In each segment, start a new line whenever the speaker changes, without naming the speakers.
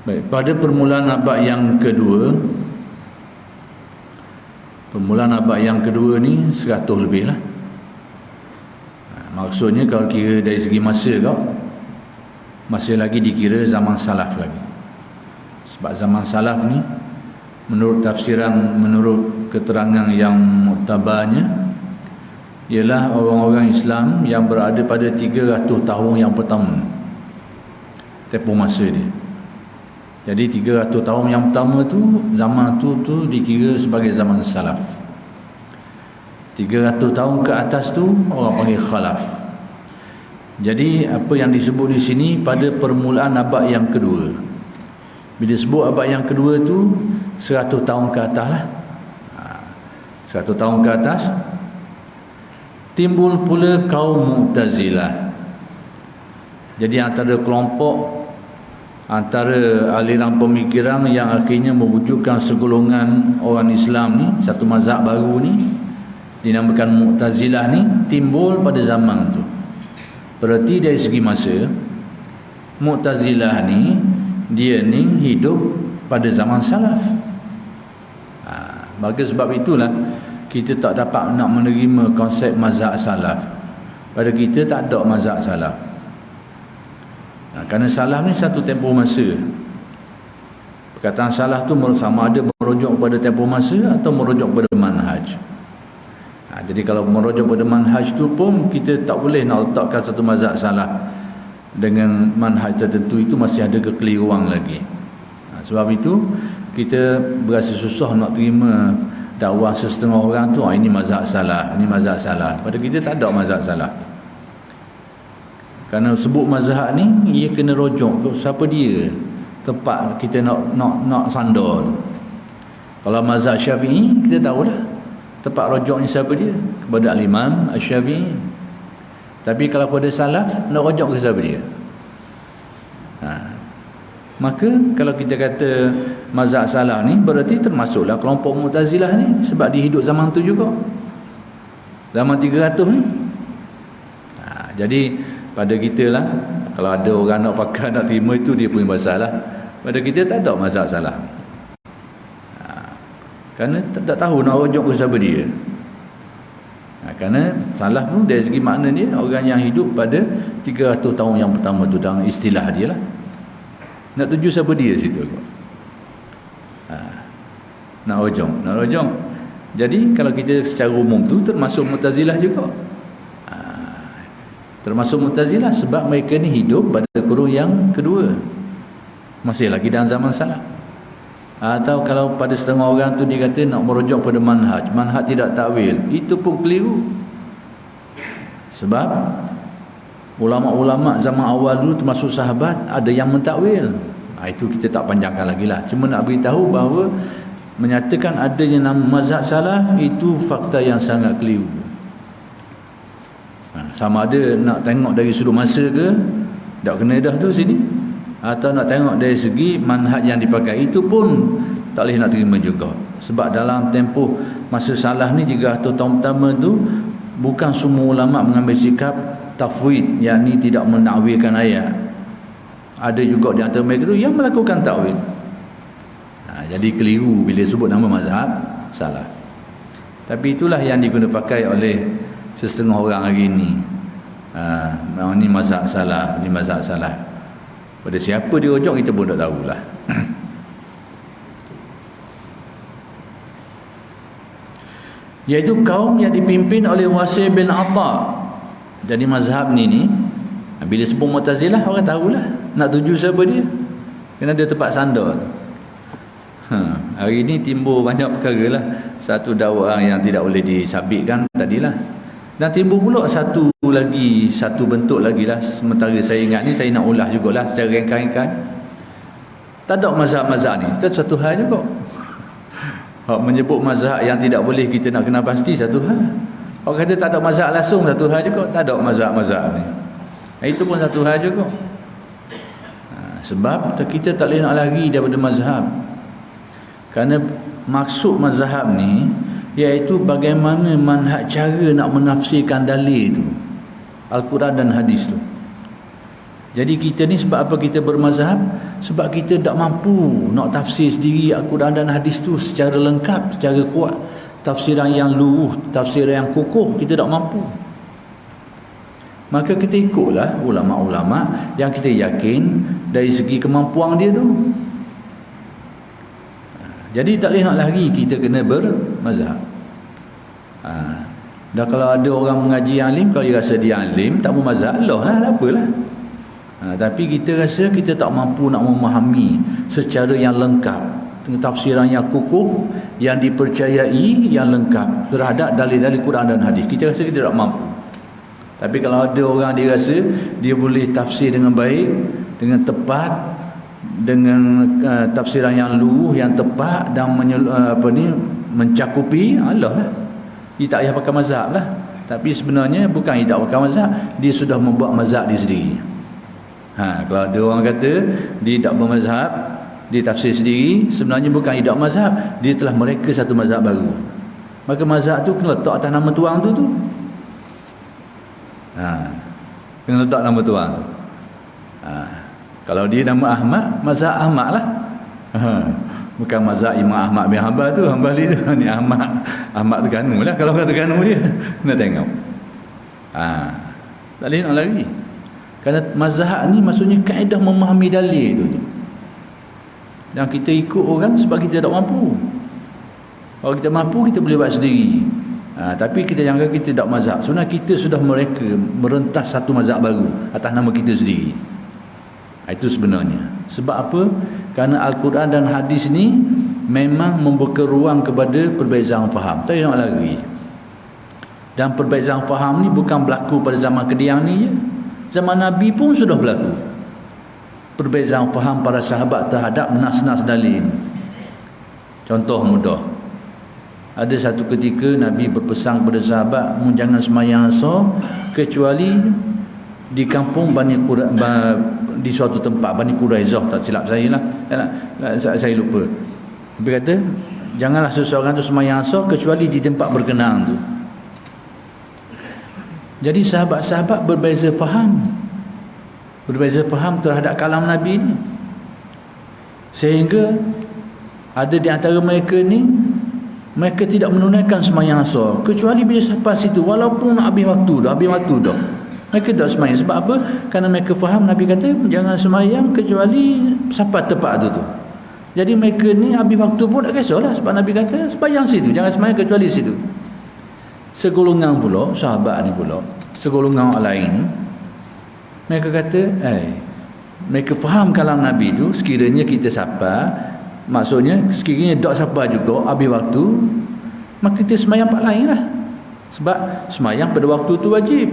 Baik, pada permulaan abad yang kedua, ni 100 lebih lah. Maksudnya kalau kira dari segi masa kau, masih lagi dikira zaman salaf lagi. Sebab zaman salaf ni, menurut tafsiran, menurut keterangan yang muktabarnya, ialah orang-orang Islam yang berada pada 300 tahun yang pertama tempoh masa dia. Jadi 300 tahun yang pertama tu, zaman tu dikira sebagai zaman salaf. 300 tahun ke atas tu orang panggil khalaf. Jadi apa yang disebut di sini pada permulaan abad yang kedua. Bila disebut abad yang kedua tu 100 tahun ke atas lah. 100 tahun ke atas, timbul pula kaum Mu'tazilah. Jadi antara kelompok, antara aliran pemikiran yang akhirnya mewujudkan segolongan orang Islam ni, satu mazhab baru ni dinamakan Mu'tazilah ni, timbul pada zaman tu. Berarti dari segi masa, Mu'tazilah ni dia ni hidup pada zaman salaf. Maka sebab itulah kita tak dapat nak menerima konsep mazhab salaf. Pada kita tak ada mazhab salaf. Kerana salaf ni satu tempoh masa. Perkataan salaf tu sama ada merujuk kepada tempoh masa atau merujuk kepada manhaj. Jadi kalau merujuk kepada manhaj tu pun kita tak boleh nak letakkan satu mazhab salaf dengan manhaj tertentu, itu masih ada kekeliruan lagi. Sebab itu kita berasa susah nak terima dakwah sesetengah orang tu, ini mazhab salaf, ini mazhab salaf. Pada kita tak ada mazhab salaf. Kerana sebut mazhab ni, ia kena rujuk ke siapa dia, tempat kita nak sandar tu. Kalau mazhab Syafi'i, kita tahulah tempat rujuknya siapa dia, kepada al-Imam Asy-Syafi'i. Tapi kalau pada salaf, nak rujuk ke siapa dia? Maka kalau kita kata mazhab salaf ni, berarti termasuklah kelompok Mu'tazilah ni, sebab dia hidup zaman tu juga, zaman 300 ni. Jadi pada kita lah, kalau ada orang nak pakai, nak terima, itu dia punya masalah. Pada kita tak ada mazhab salaf. Kerana tak tahu nak rujuk ke siapa dia. Kerana salaf pun dari segi makna dia, orang yang hidup pada 300 tahun yang pertama tu, dalam istilah dia lah. Nak tuju siapa dia situ. Nak rujuk. Jadi kalau kita secara umum tu termasuk Mu'tazilah juga. Termasuk Mu'tazilah sebab mereka ni hidup pada kurun yang kedua, masih lagi dalam zaman salaf. Atau kalau pada setengah orang tu dia kata nak merujuk pada manhaj tidak takwil, itu pun keliru. Sebab ulama-ulama zaman awal dulu termasuk sahabat ada yang mentakwil. Itu kita tak panjangkan lagi lah. Cuma nak beritahu bahawa menyatakan adanya nama mazhab salaf itu fakta yang sangat keliru. Sama ada nak tengok dari sudut masa ke, tak kena dah tu sini, atau nak tengok dari segi manhaj yang dipakai, itu pun tak boleh nak terima juga. Sebab dalam tempoh masa salaf ni 300 tahun pertama tu, bukan semua ulama mengambil sikap tafwid, yakni tidak menakwilkan ayat. Ada juga di antara mereka tu yang melakukan takwil. Jadi keliru bila sebut nama mazhab salaf. Tapi itulah yang diguna pakai oleh setengah orang hari ni. Ni mazhab salaf, ni mazhab salaf. Pada siapa dia rujuk kita pun tak tahulah. Iaitu kaum yang dipimpin oleh Wasil bin Atha. Jadi mazhab ni bila sebut Mu'tazilah, orang tahulah nak tuju siapa dia, kerana dia tempat sandar tu. Hari ni timbul banyak perkara lah. Satu dakwaan yang tidak boleh disabitkan tadilah, dan timbul pula satu bentuk lagi lah. Sementara saya ingat ni, saya nak ulas jugalah secara ringkas-ringkas. Tak ada mazhab-mazhab ni, itu satu hal juga. Menyebut mazhab yang tidak boleh kita nak kena pasti, satu hal. Orang kata tak ada mazhab langsung, satu hal juga. Tak ada mazhab-mazhab ni, itu pun satu hal juga. Sebab kita tak boleh nak lari daripada mazhab. Kerana maksud mazhab ni iaitu bagaimana manhaj cara nak menafsirkan dalil tu, Al-Quran dan hadis tu. Jadi kita ni sebab apa kita bermazhab? Sebab kita tak mampu nak tafsir sendiri Al-Quran dan hadis tu secara lengkap, secara kuat. Tafsiran yang luruh, tafsiran yang kukuh, kita tak mampu. Maka kita ikutlah ulama-ulama yang kita yakin dari segi kemampuan dia tu. Jadi tak boleh nak lari, kita kena bermazhab. Dan kalau ada orang mengaji alim, kalau dia rasa dia alim, tak bermazhab, Allah lah, tak apalah. Tapi kita rasa kita tak mampu nak memahami secara yang lengkap, dengan tafsiran yang kukuh, yang dipercayai, yang lengkap terhadap dalil-dalil Quran dan hadis. Kita rasa kita tak mampu. Tapi kalau ada orang dia rasa dia boleh tafsir dengan baik, dengan tepat, dengan tafsiran yang luruh, yang tepat dan mencakupi, Allah lah. Dia tak payah pakai mazhab lah. Tapi sebenarnya bukan dia tak pakai mazhab, dia sudah membuat mazhab dia sendiri. Kalau ada orang kata dia tak bermazhab, dia tafsir sendiri, sebenarnya bukan dia tak mazhab, dia telah mereka satu mazhab baru. Maka mazhab tu kena letak atas nama tuang tu. Kena letak nama tuang tu. Kalau dia nama Ahmad, mazhab Ahmad lah. Bukan mazhab Imam Ahmad bin Hanbal tu, Hanbali tu. Ni Ahmad Terengganu lah. Kalau orang Terengganu dia, kena tengok. Tak boleh nak lari. Kerana mazhab ni maksudnya kaedah memahami dalil tu. Dan kita ikut orang sebab kita tak mampu. Kalau kita mampu, kita boleh buat sendiri. Tapi kita jangan kita tak mazhab. Sebenarnya kita sudah merentas satu mazhab baru atas nama kita sendiri. Itu sebenarnya. Sebab apa? Kerana Al-Quran dan hadis ni memang membuka ruang kepada perbezaan faham. Tak nak lari. Dan perbezaan faham ni bukan berlaku pada zaman kediang ni je. Zaman Nabi pun sudah berlaku. Perbezaan faham para sahabat terhadap nas-nas dalil. Contoh mudah. Ada satu ketika Nabi berpesan kepada sahabat, jangan sembahyang asar kecuali di kampung di suatu tempat, Bani Quraizah, tak silap saya lah. Saya lupa. Nabi kata, janganlah seseorang tu sembahyang asar kecuali di tempat berkenaan tu. Jadi sahabat-sahabat berbeza faham terhadap kalam Nabi ni, sehingga ada di antara mereka ni, mereka tidak menunaikan sembahyang asar kecuali bila sampai situ, walaupun nak habis waktu dah mereka tak sembahyang. Sebab apa? Kerana mereka faham Nabi kata jangan sembahyang kecuali sampai tempat tu. Jadi mereka ni habis waktu pun tak kisahlah, sebab Nabi kata sembahyang situ, jangan sembahyang kecuali situ. Segolongan pula sahabat ni pula, segolongan lain, mereka kata mereka faham kalam Nabi tu, sekiranya kita sapa, maksudnya sekiranya tak sapa juga habis waktu, maka kita sembahyang tempat lain lah. Sebab sembahyang pada waktu tu wajib.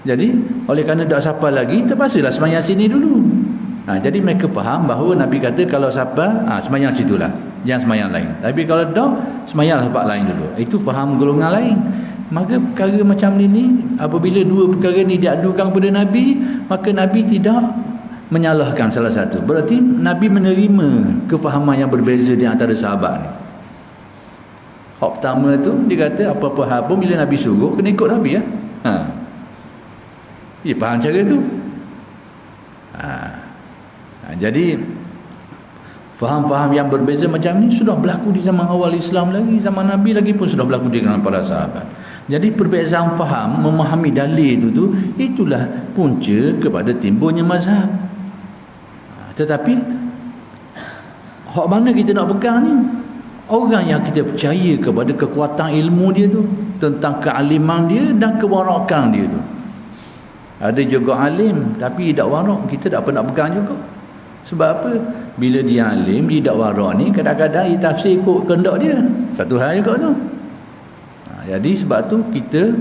Jadi oleh kerana tak sapa lagi, terpaksalah sembahyang sini dulu. Jadi mereka faham bahawa Nabi kata kalau sapa, sembahyang situlah, jangan sembahyang lain. Tapi kalau tak, sembahyanglah tempat lain dulu. Itu faham golongan lain. Maka perkara macam ni, apabila dua perkara ni diadukan kepada Nabi, maka Nabi tidak menyalahkan salah satu. Berarti Nabi menerima kefahaman yang berbeza di antara sahabat ni. Hak pertama tu dia kata apa-apa hal pun bila Nabi suruh kena ikut Nabi ya. Dia faham cara tu. Jadi faham-faham yang berbeza macam ni sudah berlaku di zaman awal Islam lagi, zaman Nabi lagi pun sudah berlaku di kalangan para sahabat. Jadi perbezaan faham, memahami dalil itu itulah punca kepada timbulnya mazhab. Tetapi hak mana kita nak pegang ni? Orang yang kita percaya kepada kekuatan ilmu dia tu, tentang kealiman dia dan kewarakan dia tu. Ada juga alim tapi tak warak, kita tak pernah pegang juga. Sebab apa? Bila dia alim, dia tak warak ni, kadang-kadang dia tafsir ikut kehendak dia. Satu hal juga tu. Jadi sebab tu kita,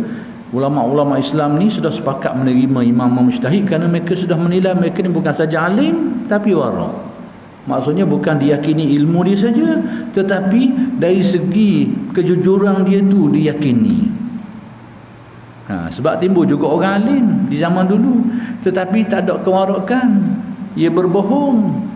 ulama-ulama Islam ni sudah sepakat menerima imam mujtahid kerana mereka sudah menilai mereka ni bukan saja alim tapi warak. Maksudnya bukan diyakini ilmu dia saja, tetapi dari segi kejujuran dia tu diyakini. Sebab timbul juga orang alim di zaman dulu tetapi tak ada kewarakan, ia berbohong,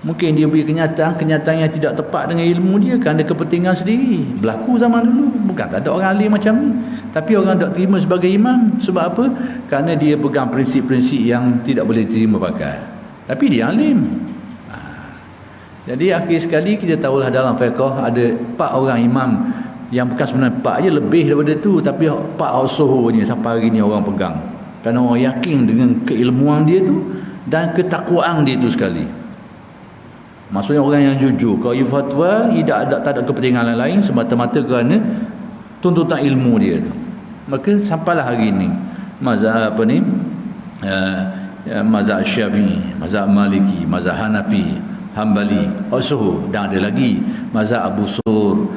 Mungkin dia beri kenyataan yang tidak tepat dengan ilmu dia kerana kepentingan sendiri. Berlaku zaman dulu. Bukan tak ada orang alim macam ni. Tapi orang tak terima sebagai imam. Sebab apa? Kerana dia pegang prinsip-prinsip yang tidak boleh diterima pakai. Tapi dia alim. Jadi akhir sekali kita tahulah dalam fiqh ada 4 orang imam. Yang bukan sebenarnya 4 je, lebih daripada tu. Tapi 4 usuh ni sampai hari ni orang pegang. Kerana orang yakin dengan keilmuan dia tu dan ketakwaan dia tu sekali. Maksudnya orang yang jujur. Kalau you fatwa tak ada kepentingan lain semata-mata kerana tuntutan ilmu dia tu. Maka sampailah hari ini mazhab mazhab Syafi'i, mazhab Maliki, mazhab Hanafi, Hambali, usuh, dan ada lagi mazhab Abu Sur,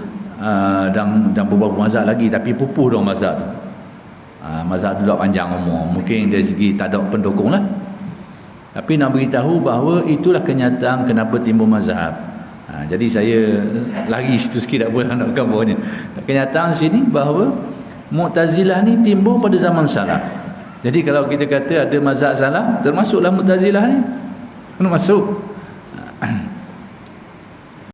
dan beberapa mazhab lagi, tapi pupuh dah mazhab tu. Mazhab tu dah panjang umur. Mungkin dari segi tak ada pendukung lah. Tapi nak beritahu bahawa itulah kenyataan kenapa timbul mazhab. Jadi saya lari situ sikit tak boleh nak gambarnya. Kenyataan sini bahawa Mu'tazilah ni timbul pada zaman salaf. Jadi kalau kita kata ada mazhab salaf, termasuklah Mu'tazilah ni. Kena masuk.